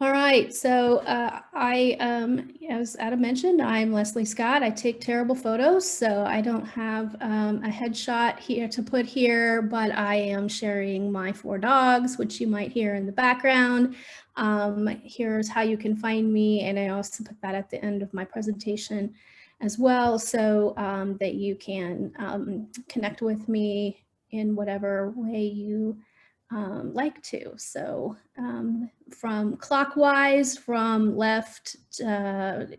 All right, so as Adam mentioned, I'm Leslie Scott. I take terrible photos, so I don't have a headshot here to put here, but I am sharing my 4 dogs, which you might hear in the background. Here's how you can find me, and I also put that at the end of my presentation as well, so that you can connect with me in whatever way you like to. So from clockwise, from left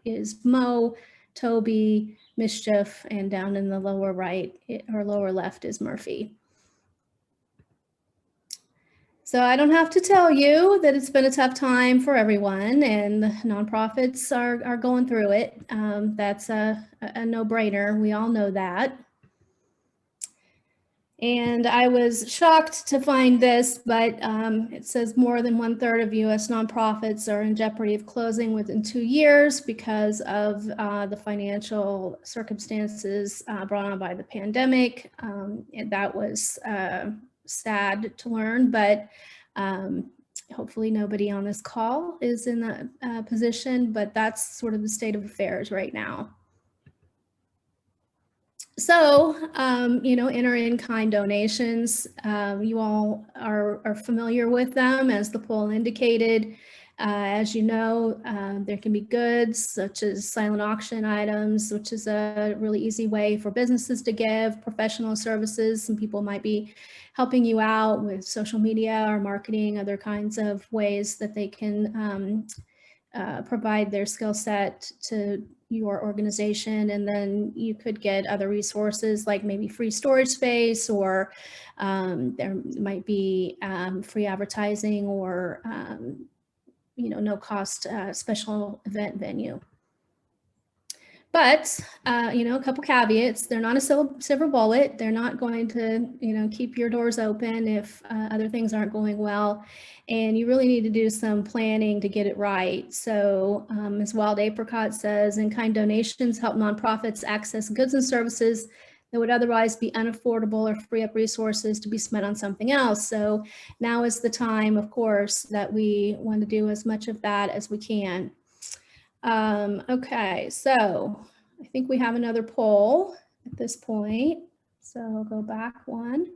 is Mo, Toby, Mischief, and down in the lower right or lower left is Murphy. So I don't have to tell you that it's been a tough time for everyone, and the nonprofits are going through it. That's a no-brainer. We all know that. And I was shocked to find this, but it says more than 1/3 of US nonprofits are in jeopardy of closing within 2 years because of the financial circumstances brought on by the pandemic. And that was sad to learn, but hopefully nobody on this call is in that position, but that's sort of the state of affairs right now. So, enter in-kind donations. You all are familiar with them, as the poll indicated. As you know, there can be goods such as silent auction items, which is a really easy way for businesses to give, professional services. Some people might be helping you out with social media or marketing, other kinds of ways that they can provide their skill set to your organization. And then you could get other resources like maybe free storage space, or there might be free advertising, or no cost special event venue. But, a couple caveats. They're not a silver bullet. They're not going to, keep your doors open if other things aren't going well. And you really need to do some planning to get it right. So as Wild Apricot says, in-kind donations help nonprofits access goods and services that would otherwise be unaffordable or free up resources to be spent on something else. So now is the time, of course, that we want to do as much of that as we can. Okay, so I think we have another poll at this point. So I'll go back one.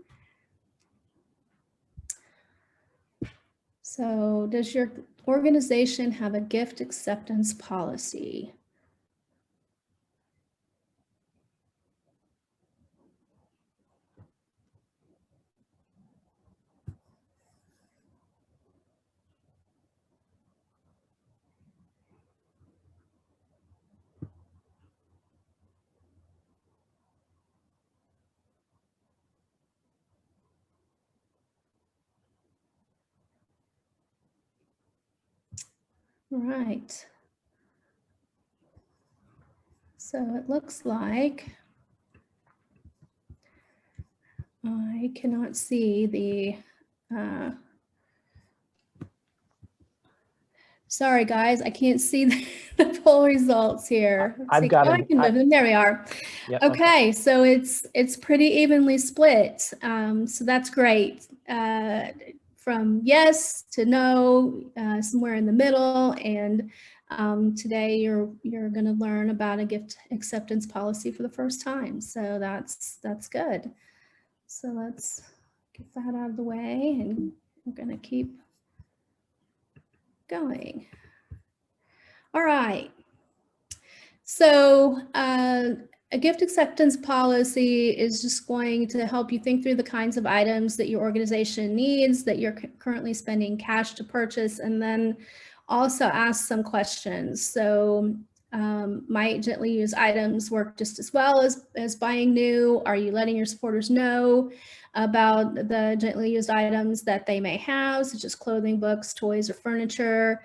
So does your organization have a gift acceptance policy? Right. So it looks like I cannot see the, sorry guys, I can't see the poll results here. I've got it. There we are. Yep, okay, so it's pretty evenly split. So that's great. From yes to no, somewhere in the middle. And today you're going to learn about a gift acceptance policy for the first time. So that's good. So let's get that out of the way, and we're going to keep going. All right. So a gift acceptance policy is just going to help you think through the kinds of items that your organization needs, that you're currently spending cash to purchase, and then also ask some questions. So might gently used items work just as well as buying new? Are you letting your supporters know about the gently used items that they may have, such as clothing, books, toys, or furniture?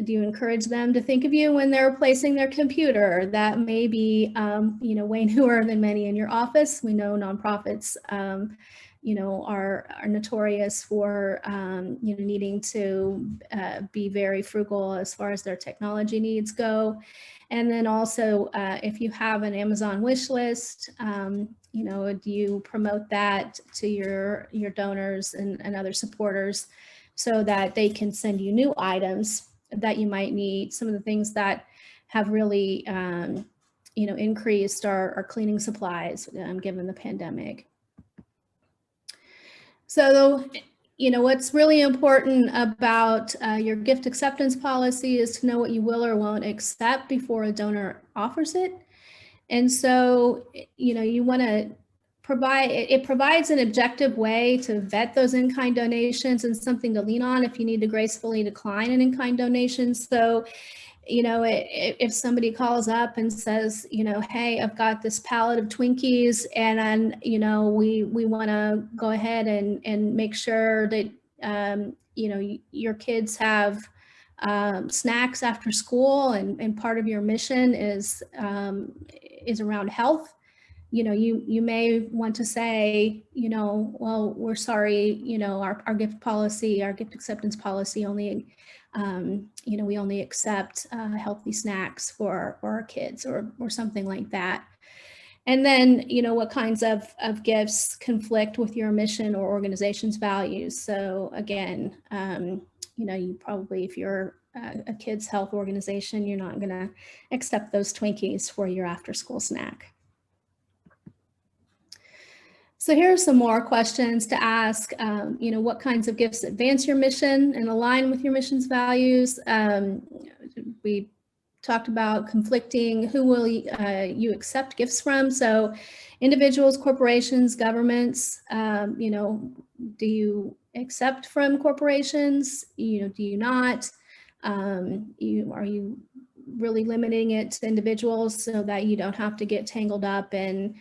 Do you encourage them to think of you when they're replacing their computer? That may be, way newer than many in your office. We know nonprofits, are notorious for, needing to be very frugal as far as their technology needs go. And then also, if you have an Amazon wish list, do you promote that to your donors and other supporters so that they can send you new items? that you might need. Some of the things that have really, increased are cleaning supplies, given the pandemic. So, what's really important about your gift acceptance policy is to know what you will or won't accept before a donor offers it. And so, you want to it provides an objective way to vet those in-kind donations and something to lean on if you need to gracefully decline an in-kind donation. So, if somebody calls up and says, hey, I've got this pallet of Twinkies and, we want to go ahead and make sure that, your kids have snacks after school, and part of your mission is around health. You may want to say, well, we're sorry, our gift policy, our gift acceptance policy only, we only accept healthy snacks for our kids, or something like that. And then, what kinds of gifts conflict with your mission or organization's values. So again, you probably, if you're a kids' health organization, you're not going to accept those Twinkies for your after-school snack. So here are some more questions to ask. What kinds of gifts advance your mission and align with your mission's values? We talked about conflicting. Who will you accept gifts from? So individuals, corporations, governments. Do you accept from corporations? Do you not? Are you really limiting it to individuals so that you don't have to get tangled up in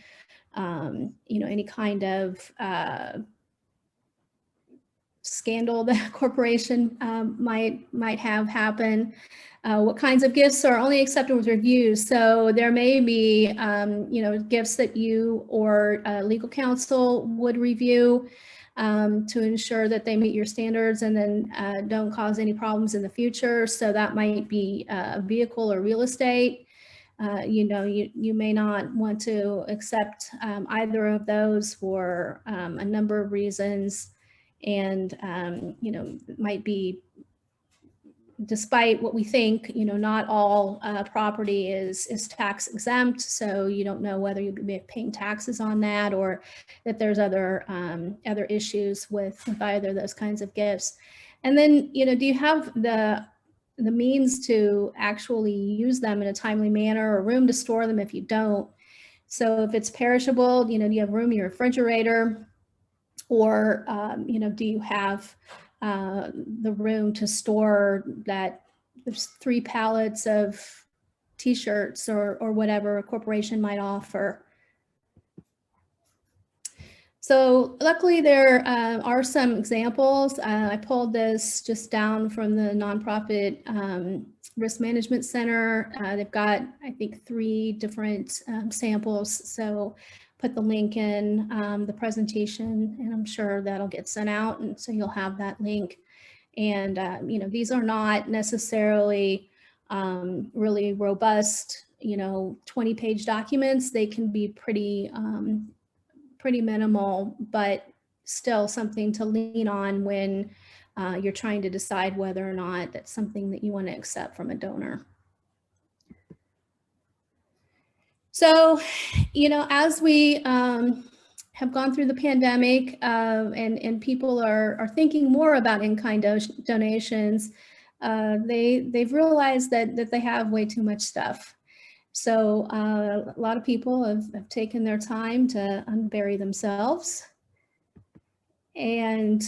any kind of scandal that a corporation might have happen? What kinds of gifts are only accepted with reviews? So there may be, gifts that you or legal counsel would review to ensure that they meet your standards and then don't cause any problems in the future. So that might be a vehicle or real estate. You may not want to accept either of those for a number of reasons, and it might be, despite what we think, not all property is tax exempt, so you don't know whether you'll be paying taxes on that, or that there's other issues with either of those kinds of gifts. And then, do you have the means to actually use them in a timely manner, or room to store them if you don't? So if it's perishable, do you have room in your refrigerator, or do you have the room to store that? There's 3 pallets of t-shirts or whatever a corporation might offer. So luckily there are some examples. I pulled this just down from the Nonprofit Risk Management Center. They've got, I think, 3 different samples. So put the link in the presentation, and I'm sure that'll get sent out. And so you'll have that link. And, these are not necessarily really robust, 20-page documents. They can be pretty minimal, but still something to lean on when you're trying to decide whether or not that's something that you want to accept from a donor. So, as we have gone through the pandemic and people are thinking more about in-kind donations, they've realized that they have way too much stuff. So a lot of people have taken their time to unbury themselves and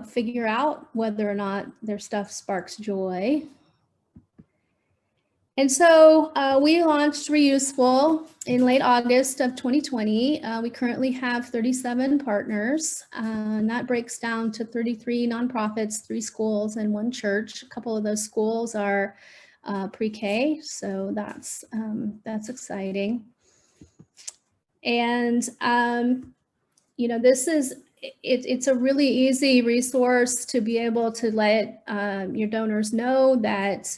figure out whether or not their stuff sparks joy. And so we launched Reuseful in late August of 2020. We currently have 37 partners, and that breaks down to 33 nonprofits, 3 schools, and 1 church. A couple of those schools are pre-K, so that's exciting. And this is it's a really easy resource to be able to let your donors know that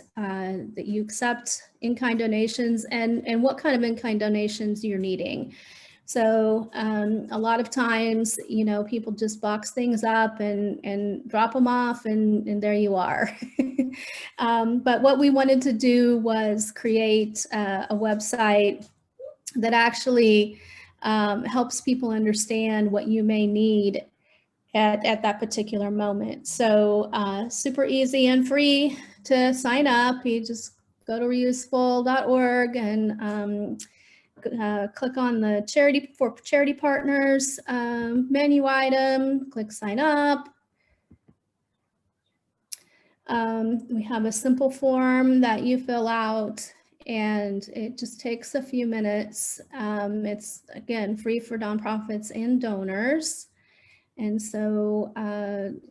you accept in-kind donations and what kind of in-kind donations you're needing. So a lot of times, people just box things up and drop them off, and there you are. But what we wanted to do was create a website that actually helps people understand what you may need at that particular moment. So super easy and free to sign up. You just go to reuseful.org and click on the charity partners menu item, click sign up. We have a simple form that you fill out, and it just takes a few minutes. It's, again, free for nonprofits and donors. And so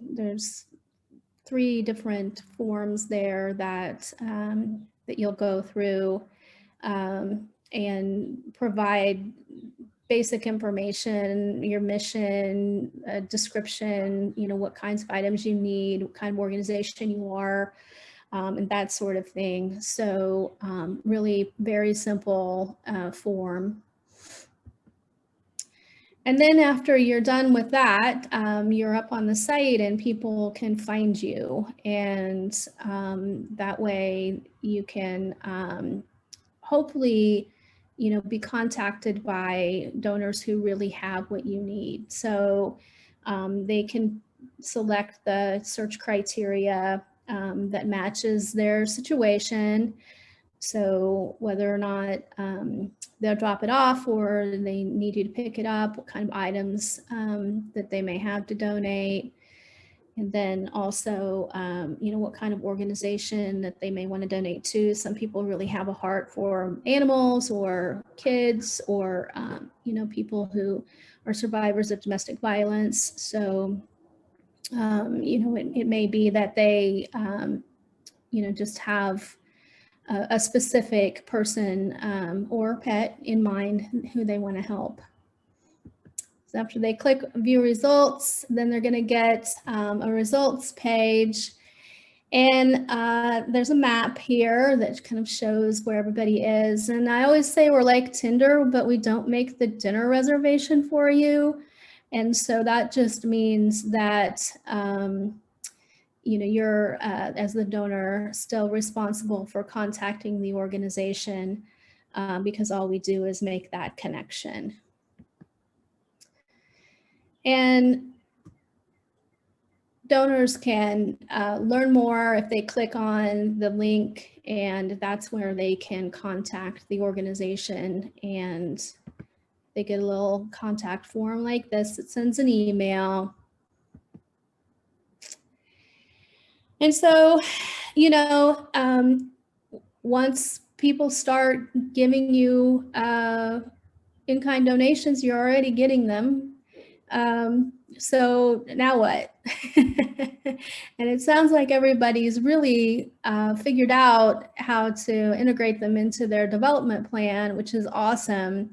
there's 3 different forms there that you'll go through and provide basic information, your mission, description, what kinds of items you need, what kind of organization you are, and that sort of thing. So really very simple form. And then after you're done with that, you're up on the site and people can find you. And that way you can hopefully, be contacted by donors who really have what you need. So they can select the search criteria that matches their situation. So whether or not they'll drop it off or they need you to pick it up, what kind of items that they may have to donate. And then also, what kind of organization that they may want to donate to. Some people really have a heart for animals or kids or, people who are survivors of domestic violence. So, it may be that they, just have a specific person or pet in mind who they want to help. So after they click view results, then they're going to get a results page. And there's a map here that kind of shows where everybody is. And I always say we're like Tinder, but we don't make the dinner reservation for you. And so that just means that you're, as the donor, still responsible for contacting the organization because all we do is make that connection. And donors can learn more if they click on the link, and that's where they can contact the organization, and they get a little contact form like this. It sends an email. And so, once people start giving you in-kind donations, you're already getting them. So now what? And it sounds like everybody's really figured out how to integrate them into their development plan, which is awesome.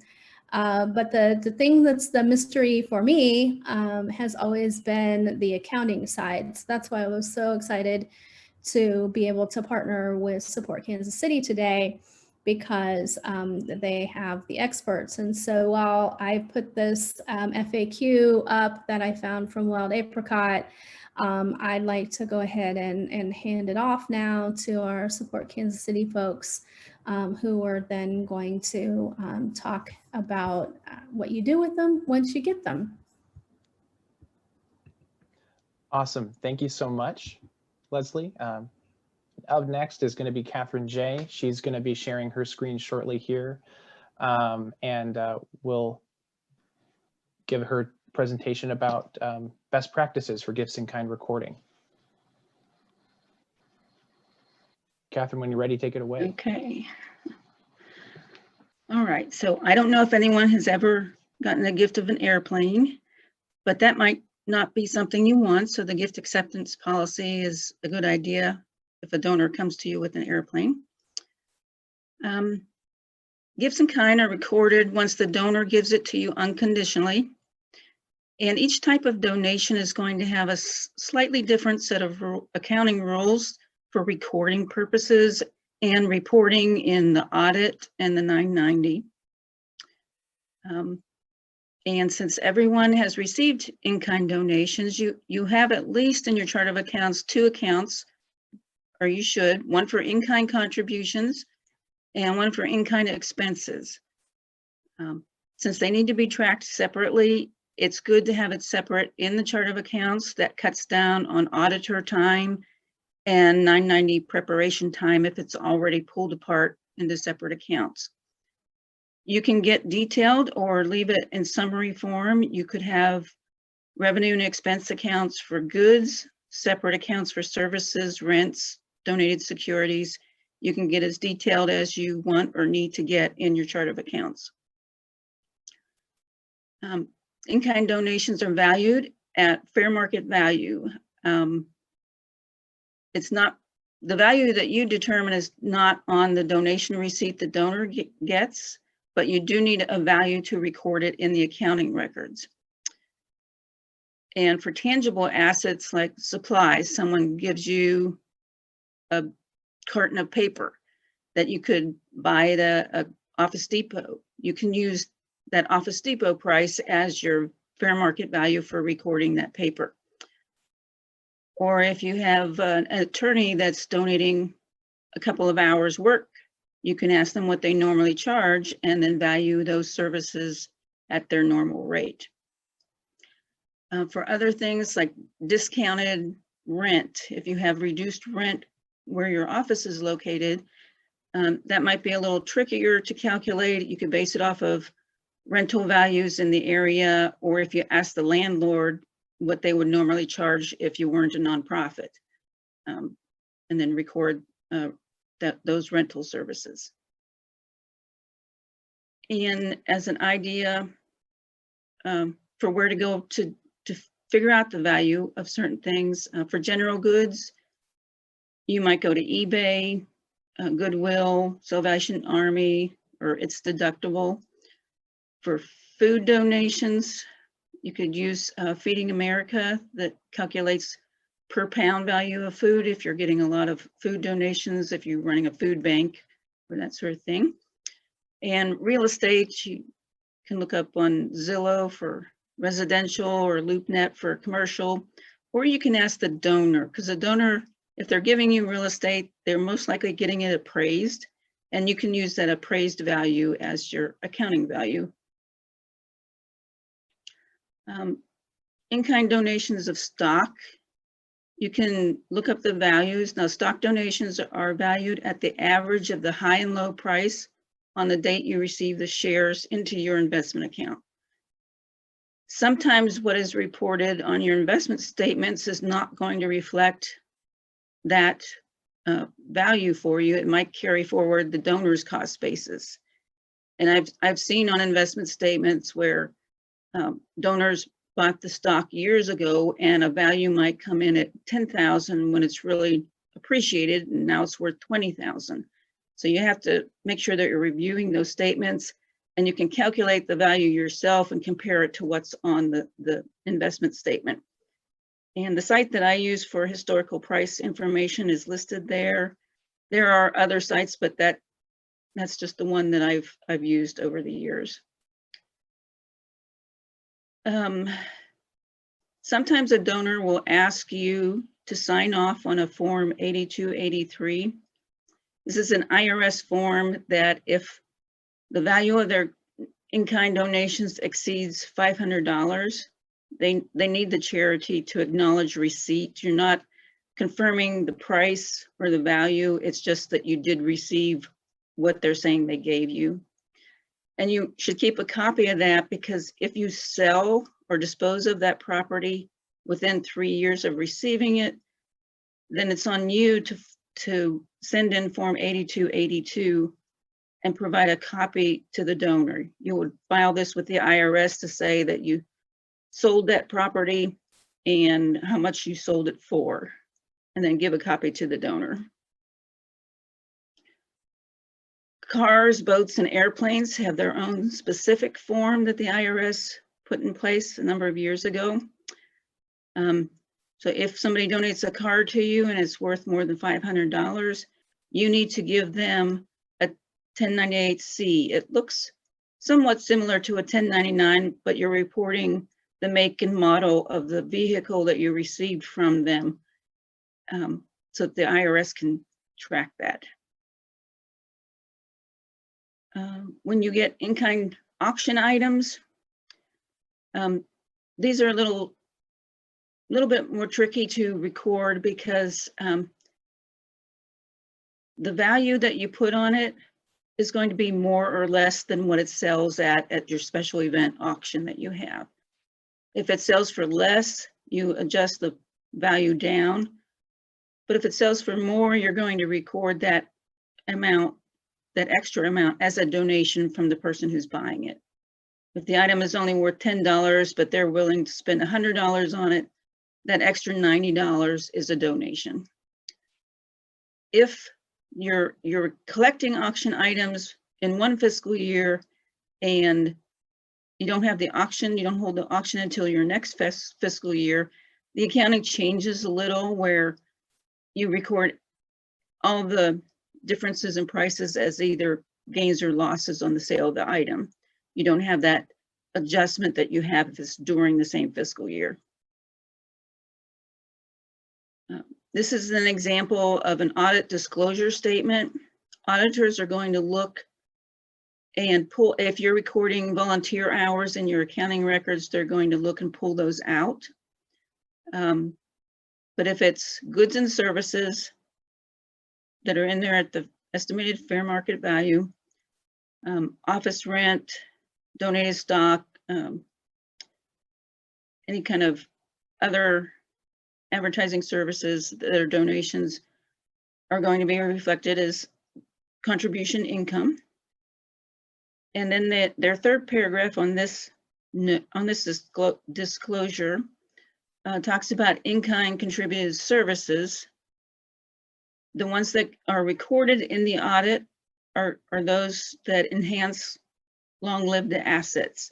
But the thing that's the mystery for me has always been the accounting side. So that's why I was so excited to be able to partner with Support Kansas City today, because they have the experts. And so while I put this FAQ up that I found from Wild Apricot, I'd like to go ahead and hand it off now to our Support Kansas City folks, who are then going to talk about what you do with them once you get them. Awesome. Thank you so much, Leslie. Up next is going to be Catherine J. She's going to be sharing her screen shortly here, and we'll give her presentation about best practices for gifts in kind recording. Catherine, when you're ready, take it away. Okay. All right. So I don't know if anyone has ever gotten a gift of an airplane, but that might not be something you want. So the gift acceptance policy is a good idea if a donor comes to you with an airplane. Gifts in kind are recorded once the donor gives it to you unconditionally. And each type of donation is going to have a slightly different set of accounting rules for recording purposes and reporting in the audit and the 990. And since everyone has received in-kind donations, you have at least in your chart of accounts 2 accounts, or you should, one for in-kind contributions and one for in-kind expenses. Since they need to be tracked separately, it's good to have it separate in the chart of accounts. That cuts down on auditor time and 990 preparation time if it's already pulled apart into separate accounts. You can get detailed or leave it in summary form. You could have revenue and expense accounts for goods, separate accounts for services, rents, donated securities. You can get as detailed as you want or need to get in your chart of accounts. In-kind donations are valued at fair market value. It's not, the value that you determine is not on the donation receipt the donor gets, but you do need a value to record it in the accounting records. And for tangible assets like supplies, someone gives you a carton of paper that you could buy at a Office Depot. You can use that Office Depot price as your fair market value for recording that paper. Or if you have an attorney that's donating a couple of hours work, you can ask them what they normally charge and then value those services at their normal rate. For other things like discounted rent, if you have reduced rent where your office is located, that might be a little trickier to calculate. You could base it off of rental values in the area, or if you ask the landlord what they would normally charge if you weren't a nonprofit, and then record those rental services. And as an idea for where to go to figure out the value of certain things, for general goods, you might go to eBay, Goodwill, Salvation Army, or It's Deductible. For food donations, you could use Feeding America that calculates per pound value of food if you're getting a lot of food donations, if you're running a food bank or that sort of thing. And real estate, you can look up on Zillow for residential or LoopNet for commercial, or you can ask the donor, because the donor, if they're giving you real estate, they're most likely getting it appraised, and you can use that appraised value as your accounting value. In-kind donations of stock, you can look up the values. Now, stock donations are valued at the average of the high and low price on the date you receive the shares into your investment account. Sometimes what is reported on your investment statements is not going to reflect that value for you. It might carry forward the donor's cost basis. And I've seen on investment statements where donors bought the stock years ago and a value might come in at 10,000 when it's really appreciated and now it's worth 20,000. So you have to make sure that you're reviewing those statements, and you can calculate the value yourself and compare it to what's on the investment statement. And the site that I use for historical price information is listed there. There are other sites, but that's just the one that I've used over the years. Sometimes a donor will ask you to sign off on a form 8283. This is an IRS form that if the value of their in-kind donations exceeds $500, they need the charity to acknowledge receipt. You're not confirming the price or the value. It's just that you did receive what they're saying they gave you. And you should keep a copy of that, because if you sell or dispose of that property within 3 years of receiving it, then it's on you to send in Form 8282 and provide a copy to the donor. You would file this with the IRS to say that you sold that property and how much you sold it for, and then give a copy to the donor. Cars, boats, and airplanes have their own specific form that the IRS put in place a number of years ago. So if somebody donates a car to you and it's worth more than $500, you need to give them a 1098-C. It looks somewhat similar to a 1099, but you're reporting the make and model of the vehicle that you received from them, so that the IRS can track that. When you get in-kind auction items, these are a little bit more tricky to record because the value that you put on it is going to be more or less than what it sells at your special event auction that you have. If it sells for less, you adjust the value down. But if it sells for more, you're going to record that amount, that extra amount, as a donation from the person who's buying it. If the item is only worth $10, but they're willing to spend $100 on it, that extra $90 is a donation. If you're collecting auction items in one fiscal year and you don't have the auction, you don't hold the auction until your next fiscal year, the accounting changes a little where you record all the differences in prices as either gains or losses on the sale of the item. You don't have that adjustment that you have if it's during the same fiscal year. This is an example of an audit disclosure statement. Auditors are going to look and pull, if you're recording volunteer hours in your accounting records, they're going to look and pull those out. But if it's goods and services that are in there at the estimated fair market value, office rent, donated stock, any kind of other advertising services that are donations are going to be reflected as contribution income. And then their third paragraph on this disclosure talks about in-kind contributed services. The ones that are recorded in the audit are those that enhance long-lived assets.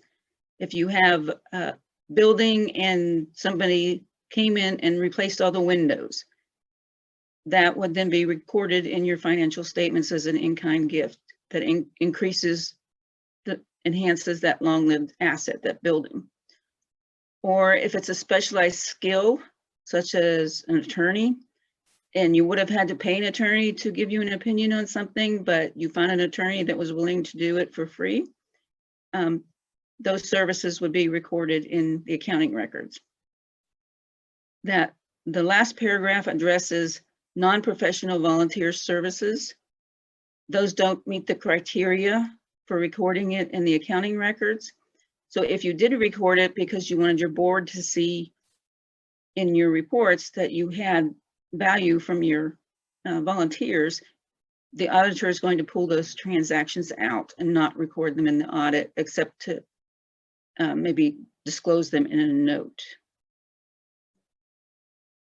If you have a building and somebody came in and replaced all the windows, that would then be recorded in your financial statements as an in-kind gift that enhances that long-lived asset, that building. Or if it's a specialized skill, such as an attorney, and you would have had to pay an attorney to give you an opinion on something, but you found an attorney that was willing to do it for free, those services would be recorded in the accounting records. That the last paragraph addresses non-professional volunteer services. Those don't meet the criteria for recording it in the accounting records. So if you did record it because you wanted your board to see in your reports that you had value from your volunteers, the auditor is going to pull those transactions out and not record them in the audit, except to maybe disclose them in a note.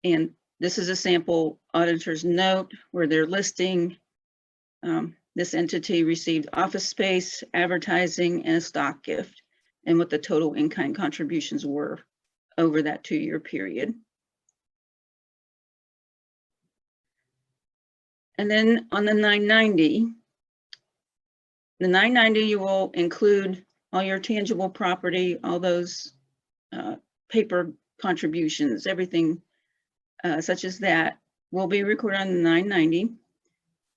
And this is a sample auditor's note where they're listing this entity received office space, advertising, and a stock gift, and what the total in-kind contributions were over that 2-year period. And then on the 990, you will include all your tangible property, all those paper contributions, everything such as that will be recorded on the 990.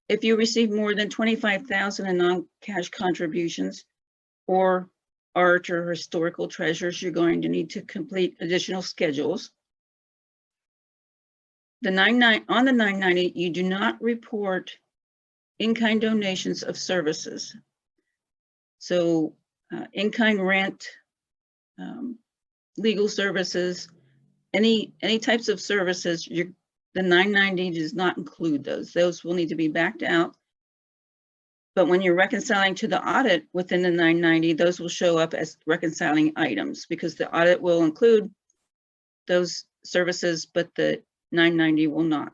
If you receive more than $25,000 in non-cash contributions or art or historical treasures, you're going to need to complete additional schedules. On the 990, you do not report in-kind donations of services. So in-kind rent, legal services, any types of services, the 990 does not include those. Those will need to be backed out. But when you're reconciling to the audit within the 990, those will show up as reconciling items because the audit will include those services, but the 990 will not.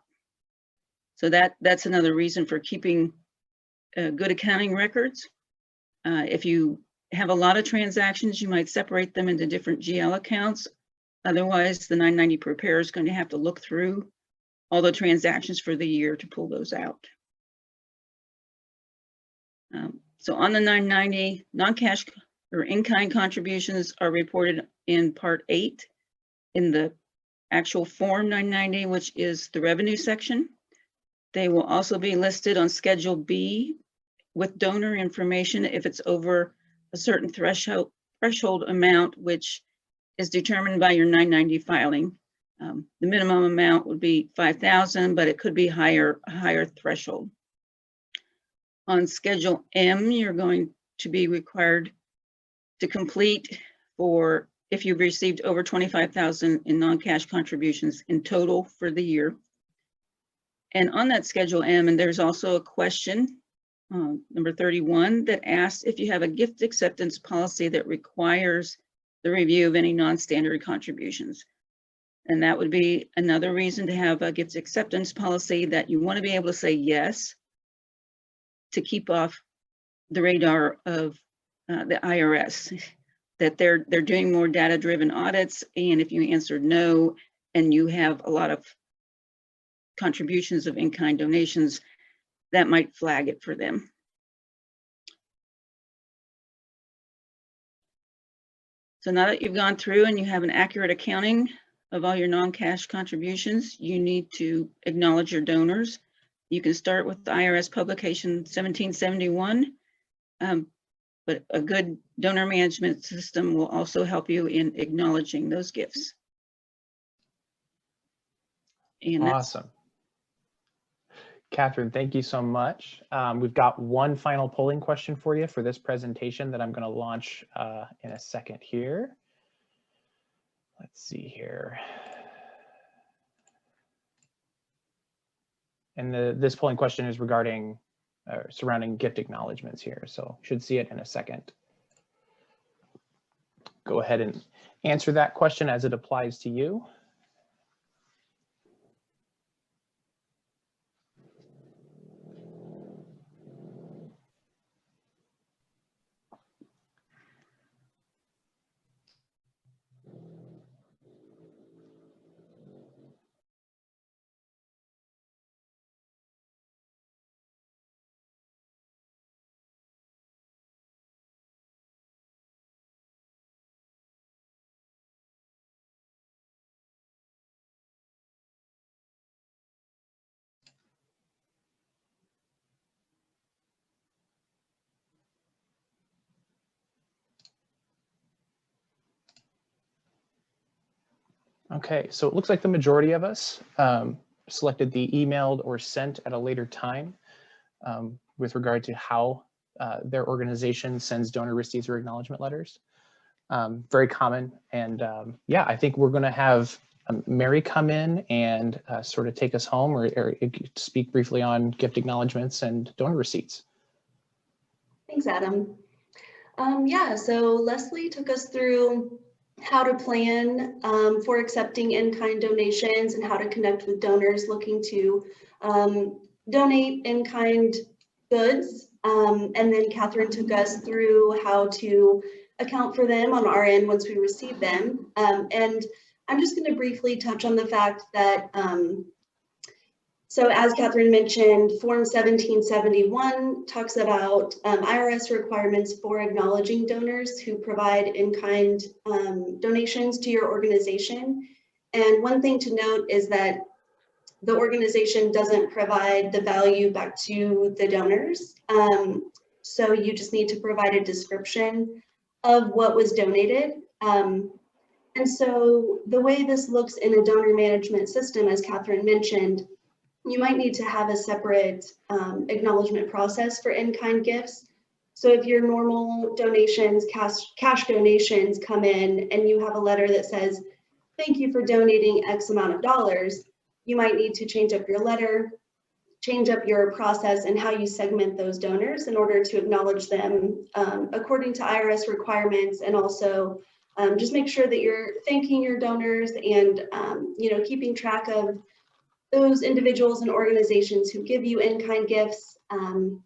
So that's another reason for keeping good accounting records. If you have a lot of transactions, you might separate them into different GL accounts. Otherwise, the 990 preparer is going to have to look through all the transactions for the year to pull those out. So on the 990, non-cash or in-kind contributions are reported in Part 8 in the actual Form 990, which is the revenue section. They will also be listed on Schedule B with donor information if it's over a certain threshold amount, which is determined by your 990 filing. The minimum amount would be $5,000, but it could be a higher threshold. On Schedule M, you're going to be required to complete for if you've received over $25,000 in non-cash contributions in total for the year. And on that Schedule M, and there's also a question, number 31, that asks if you have a gift acceptance policy that requires the review of any non-standard contributions. And that would be another reason to have a gift acceptance policy, that you want to be able to say yes to keep off the radar of the IRS, that they're doing more data-driven audits. And if you answered no and you have a lot of contributions of in-kind donations, that might flag it for them. So now that you've gone through and you have an accurate accounting of all your non-cash contributions, you need to acknowledge your donors. You can start with the IRS publication 1771, but a good donor management system will also help you in acknowledging those gifts. And awesome. Catherine, thank you so much. We've got one final polling question for you for this presentation that I'm going to launch in a second here. Let's see here. And this polling question is regarding surrounding gift acknowledgements here, so should see it in a second. Go ahead and answer that question as it applies to you. Okay, so it looks like the majority of us selected the emailed or sent at a later time with regard to how their organization sends donor receipts or acknowledgement letters. Very common. And yeah, I think we're going to have Mary come in and sort of take us home or speak briefly on gift acknowledgements and donor receipts. Thanks, Adam. Yeah, so Leslie took us through how to plan for accepting in-kind donations and how to connect with donors looking to donate in-kind goods. And then Catherine took us through how to account for them on our end once we receive them. And I'm just going to briefly touch on the fact that so as Catherine mentioned, Form 1771 talks about IRS requirements for acknowledging donors who provide in-kind donations to your organization. And one thing to note is that the organization doesn't provide the value back to the donors. So you just need to provide a description of what was donated. And so the way this looks in a donor management system, as Catherine mentioned, you might need to have a separate acknowledgement process for in-kind gifts. So if your normal donations, cash donations come in and you have a letter that says, thank you for donating X amount of dollars, you might need to change up your letter, change up your process and how you segment those donors in order to acknowledge them according to IRS requirements, and also just make sure that you're thanking your donors and keeping track of those individuals and organizations who give you in-kind gifts. And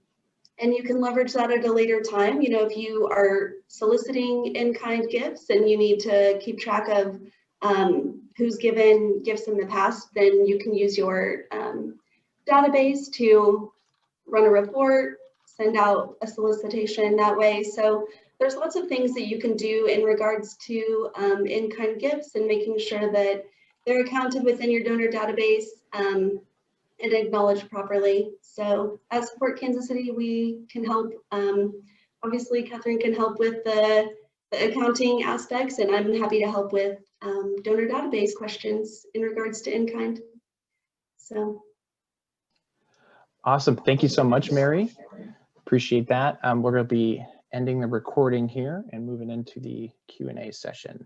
you can leverage that at a later time. If you are soliciting in-kind gifts and you need to keep track of who's given gifts in the past, then you can use your database to run a report, send out a solicitation that way. So there's lots of things that you can do in regards to in-kind gifts and making sure that they're accounted within your donor database and acknowledged properly. So at Support Kansas City, we can help. Obviously, Catherine can help with the accounting aspects, and I'm happy to help with donor database questions in regards to in-kind. So. Awesome. Thank you so much, Mary. Appreciate that. We're going to be ending the recording here and moving into the Q&A session.